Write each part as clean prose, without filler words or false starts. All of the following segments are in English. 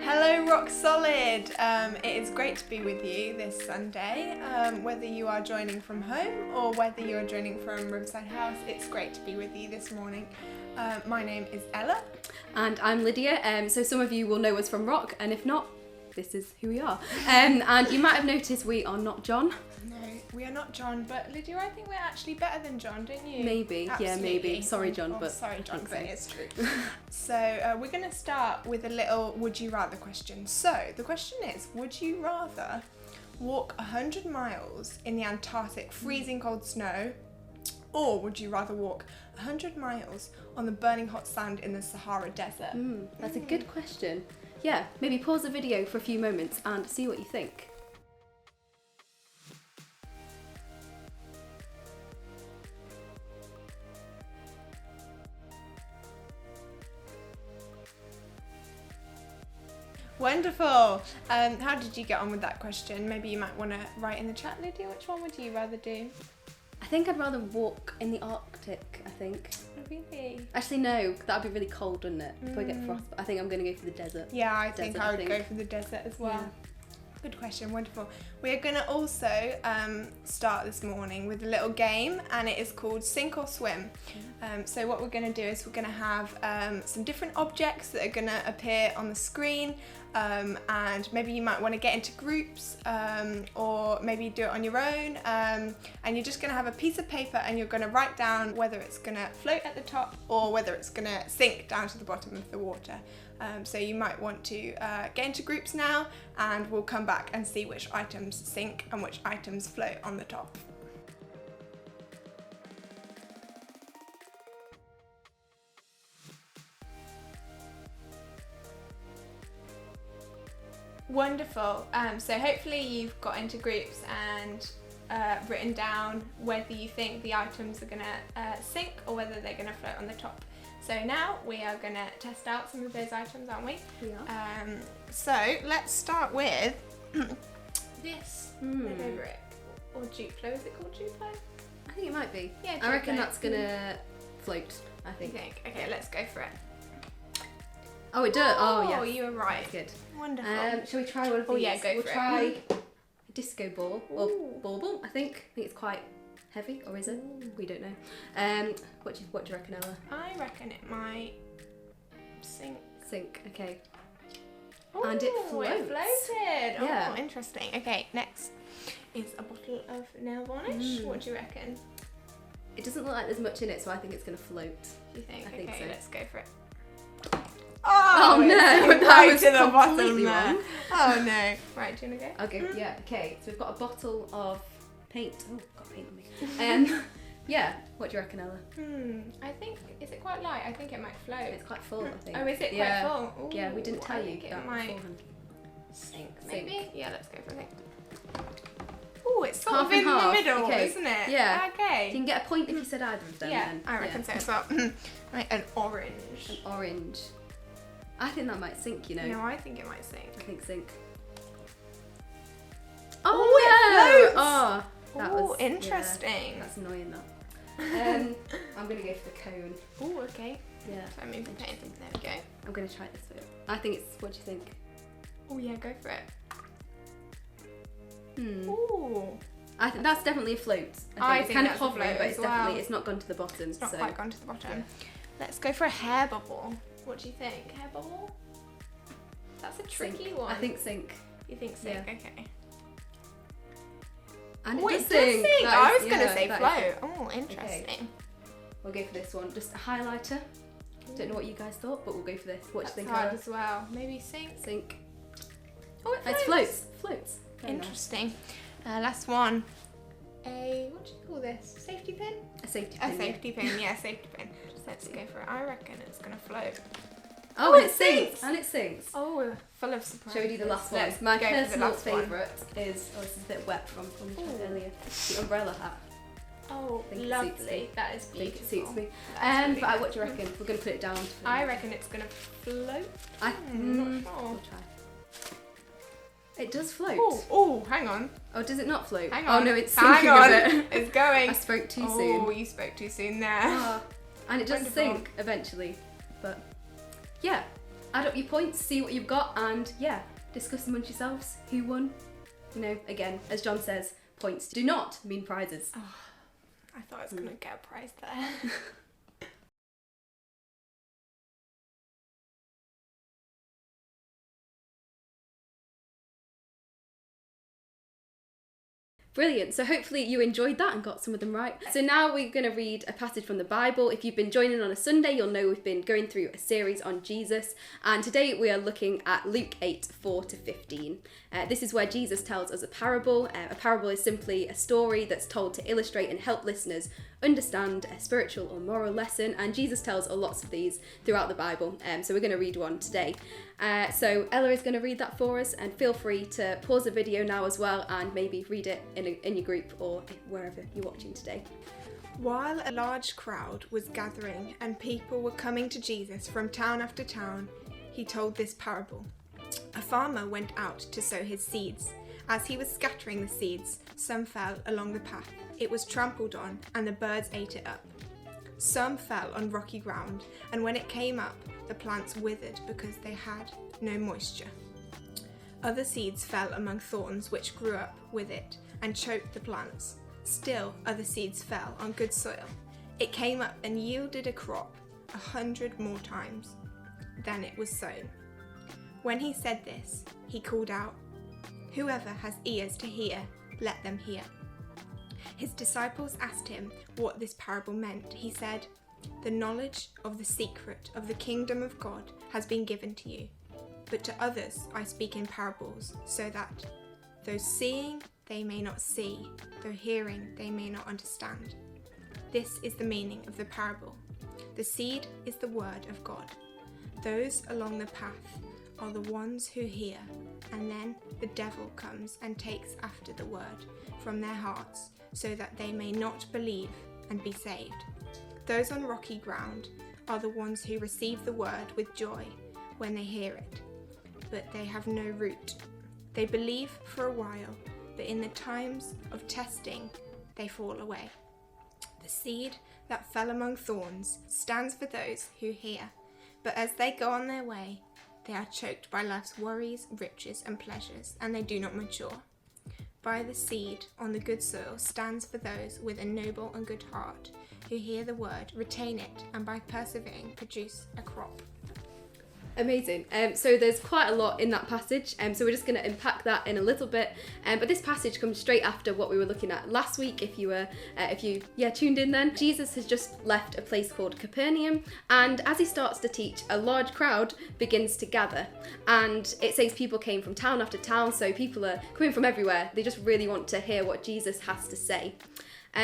Hello, Rock Solid. It is great to be with you this Sunday. Whether you are joining from home or whether you are joining from Riverside House, it's great to be with you this morning. My name is Ella. And I'm Lydia. So some of you will know us from Rock, and if not, this is who we are. And you might have noticed we are not John. No, we are not John, but Lydia, I think we're actually better than John, don't you? Maybe, Absolutely. yeah, maybe. Sorry, John, but sorry, John, but so. it's true. So we're going to start with a little would you rather question. So the question is, would you rather walk 100 miles in the Antarctic freezing cold snow, or would you rather walk 100 miles on the burning hot sand in the Sahara Desert? That's a good question. Yeah, maybe pause the video for a few moments and see what you think. Wonderful. How did you get on with that question? Maybe you might want to write in the chat, Lydia. Which one would you rather do? I think I'd rather walk in the Arctic, I think. Really? Actually, no, that'd be really cold, wouldn't it? If I get frost. But I think I'm going to go for the desert. Yeah, I think I would go for the desert as well. Yeah. Good question, wonderful. We're going to also start this morning with a little game, and it is called Sink or Swim. So what we're going to do is we're going to have some different objects that are going to appear on the screen, and maybe you might want to get into groups, or maybe do it on your own, and you're just going to have a piece of paper and you're going to write down whether it's going to float at the top or whether it's going to sink down to the bottom of the water. So you might want to get into groups now, and we'll come back and see which items sink and which items float on the top. Wonderful. So hopefully you've got into groups and written down whether you think the items are going to sink or whether they're going to float on the top. So now we are going to test out some of those items, aren't we? We are. So let's start with this. Look over it. Or Duplo. Is it called Duplo? I think it might be. Yeah, I reckon Duplo. that's going to float, I You think. think? Okay, let's go for it. Oh, it does. Oh, yeah. you were right. That's good. Wonderful. Shall we try one of these? Oh, yeah, go we'll for it. try a disco ball, or Ooh. bauble, I think. I think it's quite heavy, or is it? We don't know. What do you reckon, Ella? I reckon it might sink. Sink, okay. Ooh, And it floats. It floated. Yeah. Oh, interesting. Okay, next is a bottle of nail varnish. What do you reckon? It doesn't look like there's much in it, so I think it's going to float. Do you think? I think okay, so. let's go for it. Oh, no, it's that right was to the bottom completely there. wrong. Oh no. Right, do you want to go? Okay, yeah, okay. So we've got a bottle of paint. Oh, got paint on me. Yeah, what do you reckon, Ella? I think, is it quite light? I think it might float. It's quite full, I think. Oh, is it Yeah. quite full? Ooh, Yeah, we didn't tell I you think it that might beforehand. sink, Sink. maybe? Yeah, let's go for it. Oh, it's sort Half of and in half, the middle, okay. isn't it? Yeah. Okay. You can get a point if you said either of them. Yeah, then. I reckon so as well. Right, an orange. An orange. I think that might sink, you know. No, I think it might sink. I think sink. Oh, it no! Oh, that Ooh, was interesting. Yeah, that's annoying. That. I'm gonna go for the cone. Oh, okay. Yeah. So I move the pen. There we go. I'm gonna try this bit. I think it's. What do you think? Oh yeah, go for it. Ooh. Ooh. I think that's definitely a float. I It's think kind of that's a hovering, float but as it's definitely well. it's not gone to the bottom. It's not so. quite gone to the bottom. Yeah. Let's go for a hair bubble. What do you think? Hair bubble? That's a tricky Sink. one. I think sink. You think sink? Yeah. Okay. And Oh, it it does does sink. sink. That I is- was going to yeah, say that float. is- Oh, interesting. We'll go for this one. Just a highlighter. Don't know what you guys thought, but we'll go for this. What That's do you think? hard Ella? as well. Maybe sink. Sink. Oh, it It floats. floats. Very nice. Interesting. Last one. What do you call this? Safety pin? A safety A pin. safety pin, yeah, safety pin. Let's go for it. I reckon it's going to float. Oh, Oh, and it it sinks. sinks. And it sinks. Oh, we're full of surprises. Shall we do the last one? Let's My go for the personal last one. favourite is, oh, this is a bit wet from the chat Ooh. earlier, the umbrella hat. Oh, I think it suits lovely. me. That is I think beautiful. it suits me. That's really But what do good. you reckon? We're going to put it down. I reckon it's going to float. I'm not sure. We'll try. It does float. Oh, hang on. Oh, does it not float? Hang Oh on. no, it's Hang sinking on. a bit. It's going. I spoke too Oh, soon. you spoke too soon there. Ah, and it does Wonderful. sink eventually. But yeah, add up your points, see what you've got, and yeah, discuss amongst yourselves who won. You know, again, as John says, points do not mean prizes. Oh, I thought I was going to get a prize there. Brilliant. So hopefully you enjoyed that and got some of them right. So now we're going to read a passage from the Bible. If you've been joining on a Sunday, you'll know we've been going through a series on Jesus. And today we are looking at Luke 8, 4 to 15. This is where Jesus tells us a parable. A parable is simply a story that's told to illustrate and help listeners understand a spiritual or moral lesson. And Jesus tells lots of these throughout the Bible. So we're going to read one today. So Ella is going to read that for us, and feel free to pause the video now as well and maybe read it in your group or wherever you're watching today. While a large crowd was gathering and people were coming to Jesus from town after town, he told this parable. A farmer went out to sow his seeds. As he was scattering the seeds, some fell along the path. It was trampled on, and the birds ate it up. Some fell on rocky ground, and when it came up, the plants withered because they had no moisture. Other seeds fell among thorns, which grew up with it and choked the plants. Still, other seeds fell on good soil. It came up and yielded a crop 100 more times than it was sown. When he said this, he called out, "Whoever has ears to hear, let them hear." His disciples asked him what this parable meant. He said, "The knowledge of the secret of the kingdom of God has been given to you, but to others I speak in parables, so that though seeing they may not see, though hearing they may not understand." This is the meaning of the parable. The seed is the word of God. Those along the path are the ones who hear, and then the devil comes and takes after the word from their hearts, so that they may not believe and be saved. Those on rocky ground are the ones who receive the word with joy when they hear it, but they have no root. They believe for a while, but in the times of testing, they fall away. The seed that fell among thorns stands for those who hear, but as they go on their way, they are choked by life's worries, riches, and pleasures, and they do not mature. By the seed on the good soil stands for those with a noble and good heart, who hear the word, retain it, and by persevering produce a crop. Amazing. So there's quite a lot in that passage, so we're just going to unpack that in a little bit. But this passage comes straight after what we were looking at last week. If you tuned in then, Jesus has just left a place called Capernaum, and as he starts to teach, a large crowd begins to gather. And it says people came from town after town, so people are coming from everywhere. They just really want to hear what Jesus has to say.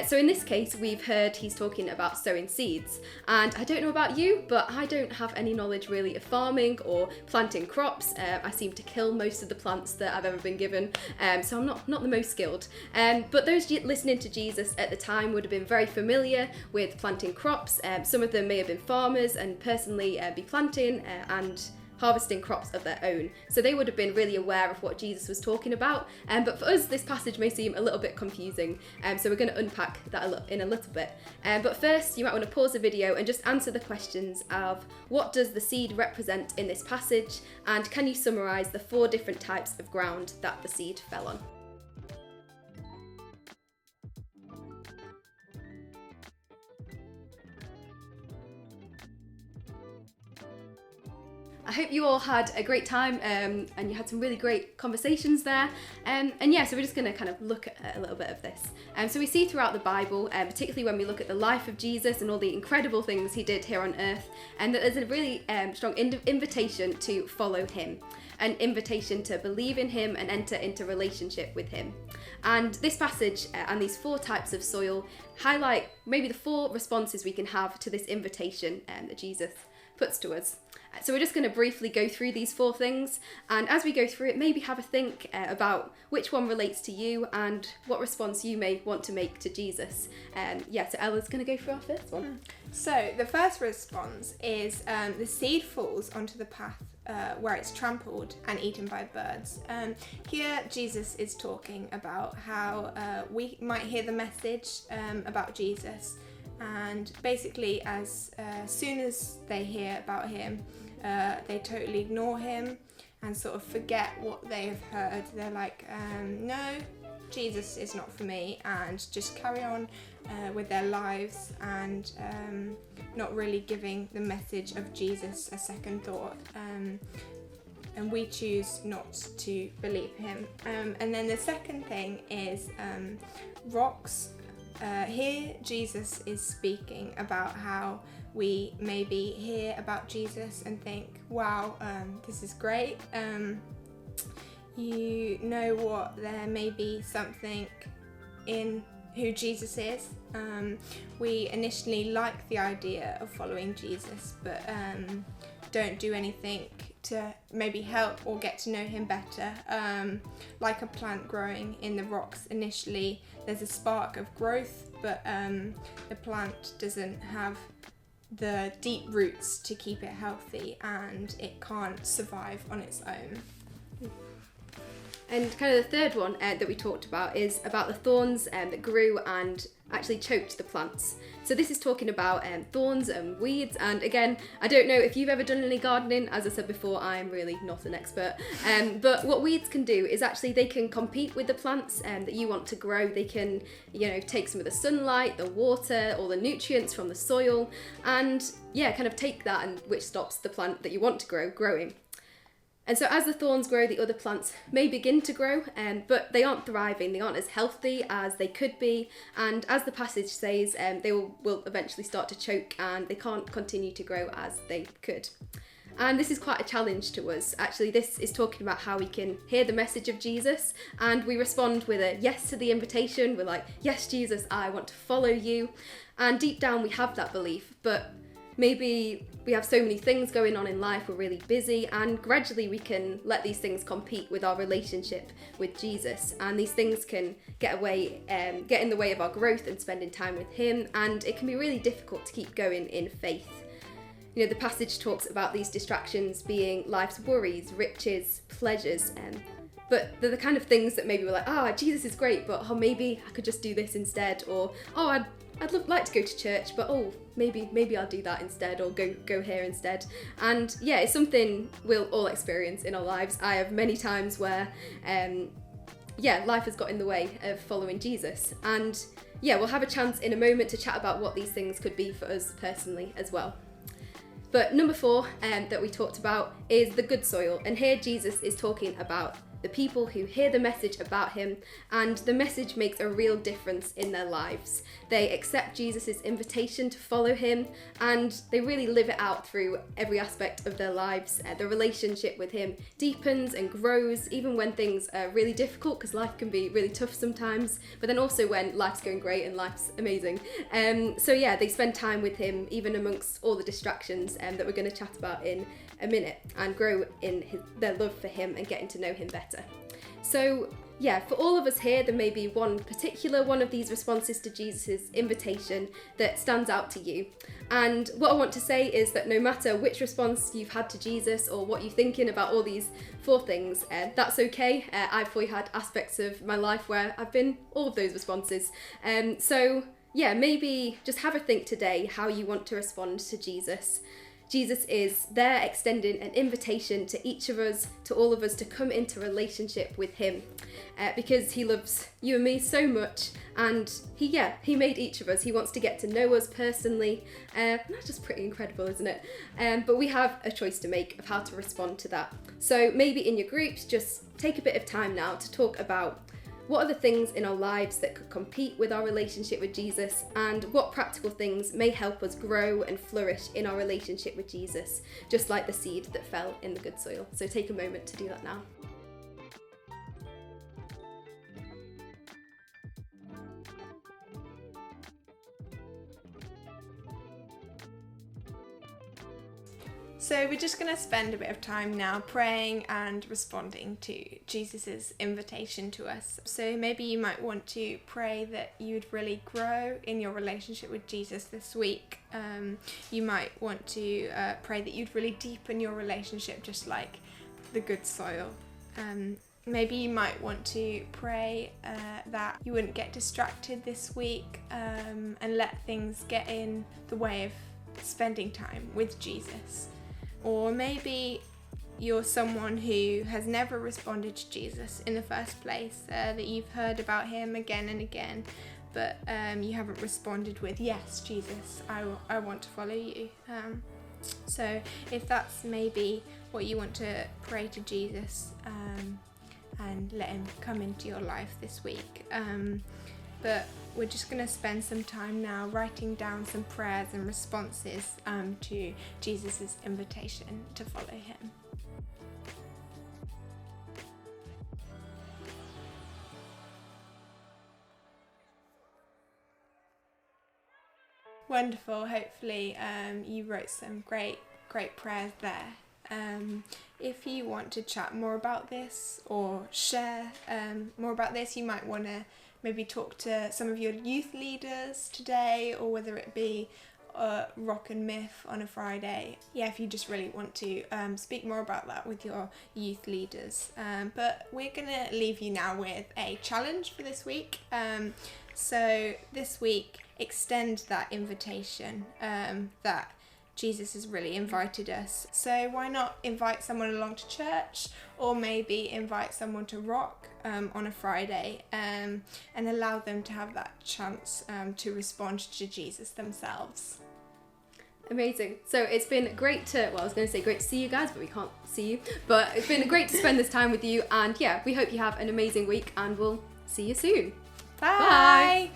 So in this case, we've heard he's talking about sowing seeds. And I don't know about you, but I don't have any knowledge really of farming or planting crops. I seem to kill most of the plants that I've ever been given, so I'm not the most skilled. But those listening to Jesus at the time would have been very familiar with planting crops. Some of them may have been farmers and personally be planting and harvesting crops of their own. So they would have been really aware of what Jesus was talking about. But for us, this passage may seem a little bit confusing. So we're going to unpack that in a little bit. But first, you might want to pause the video and just answer the questions of what does the seed represent in this passage? And can you summarise the 4 different types of ground that the seed fell on? I hope you all had a great time and you had some really great conversations there. And yeah, so we're just going to kind of look at a little bit of this. So we see throughout the Bible, particularly when we look at the life of Jesus and all the incredible things he did here on earth, and that there's a really strong invitation to follow him, an invitation to believe in him and enter into relationship with him. And this passage and these 4 types of soil highlight maybe the 4 responses we can have to this invitation that Jesus puts to us. So we're just going to briefly go through these 4 things, and as we go through it, maybe have a think about which one relates to you and what response you may want to make to Jesus. So Ella's going to go through our first one. So the first response is the seed falls onto the path where it's trampled and eaten by birds. Here Jesus is talking about how we might hear the message about Jesus, and basically as soon as they hear about him, they totally ignore him and sort of forget what they have heard. They're like, no, Jesus is not for me, and just carry on with their lives and not really giving the message of Jesus a second thought. And we choose not to believe him. And then the second thing is rocks. Here Jesus is speaking about how we maybe hear about Jesus and think, wow, this is great. You know what, there may be something in who Jesus is. We initially like the idea of following Jesus, but don't do anything to maybe help or get to know him better. Like a plant growing in the rocks, initially there's a spark of growth, but the plant doesn't have the deep roots to keep it healthy, and it can't survive on its own. And kind of the third one that we talked about is about the thorns that grew and actually choked the plants. So this is talking about thorns and weeds, and again, I don't know if you've ever done any gardening. As I said before, I'm really not an expert, but what weeds can do is actually they can compete with the plants that you want to grow. They can, take some of the sunlight, the water, all the nutrients from the soil, and kind of take that, and which stops the plant that you want to grow growing. And so as the thorns grow, the other plants may begin to grow, but they aren't thriving, they aren't as healthy as they could be, and as the passage says, they will eventually start to choke and they can't continue to grow as they could. And this is quite a challenge to us. Actually, this is talking about how we can hear the message of Jesus and we respond with a yes to the invitation. We're like, yes, Jesus, I want to follow you. And deep down we have that belief, but maybe we have so many things going on in life, we're really busy, and gradually we can let these things compete with our relationship with Jesus, and these things can get in the way of our growth and spending time with him, and it can be really difficult to keep going in faith. The passage talks about these distractions being life's worries, riches, pleasures, but they're the kind of things that maybe we're like, Jesus is great, but maybe I could just do this instead, or I'd like to go to church, but maybe I'll do that instead, or go here instead. And it's something we'll all experience in our lives. I have many times where life has got in the way of following Jesus. And we'll have a chance in a moment to chat about what these things could be for us personally as well. But number 4 that we talked about is the good soil. And here Jesus is talking about the people who hear the message about him, and the message makes a real difference in their lives. They accept Jesus' invitation to follow him, and they really live it out through every aspect of their lives. The relationship with him deepens and grows, even when things are really difficult, because life can be really tough sometimes, but then also when life's going great and life's amazing. They spend time with him, even amongst all the distractions that we're going to chat about in a minute, and grow in their love for him and getting to know him better. So for all of us here, there may be one particular one of these responses to Jesus' invitation that stands out to you. And what I want to say is that no matter which response you've had to Jesus or what you're thinking about all these 4 things, that's okay. I've probably had aspects of my life where I've been all of those responses. Maybe just have a think today how you want to respond to Jesus. Jesus is there extending an invitation to each of us, to all of us, to come into relationship with him because he loves you and me so much, and he made each of us. He wants to get to know us personally. That's just pretty incredible, isn't it? But we have a choice to make of how to respond to that. So maybe in your groups, just take a bit of time now to talk about what are the things in our lives that could compete with our relationship with Jesus, and what practical things may help us grow and flourish in our relationship with Jesus, just like the seed that fell in the good soil. So take a moment to do that now. So we're just going to spend a bit of time now praying and responding to Jesus' invitation to us. So maybe you might want to pray that you'd really grow in your relationship with Jesus this week. You might want to pray that you'd really deepen your relationship, just like the good soil. Maybe you might want to pray that you wouldn't get distracted this week and let things get in the way of spending time with Jesus. Or maybe you're someone who has never responded to Jesus in the first place, that you've heard about him again and again, but you haven't responded with, yes, Jesus, I want to follow you. So if that's maybe what you want to pray to Jesus and let him come into your life this week. But we're just going to spend some time now writing down some prayers and responses to Jesus' invitation to follow him. Wonderful. Hopefully you wrote some great prayers there. If you want to chat more about this or share more about this, you might want to maybe talk to some of your youth leaders today, or whether it be Rock and Myth on a Friday. Yeah, if you just really want to speak more about that with your youth leaders. But we're going to leave you now with a challenge for this week. So this week, extend that invitation that Jesus has really invited us. So why not invite someone along to church, or maybe invite someone to Rock on a Friday, and allow them to have that chance to respond to Jesus themselves. Amazing. So it's been great to, I was going to say great to see you guys, but we can't see you. But it's been great to spend this time with you, and yeah, we hope you have an amazing week, and we'll see you soon. Bye. Bye.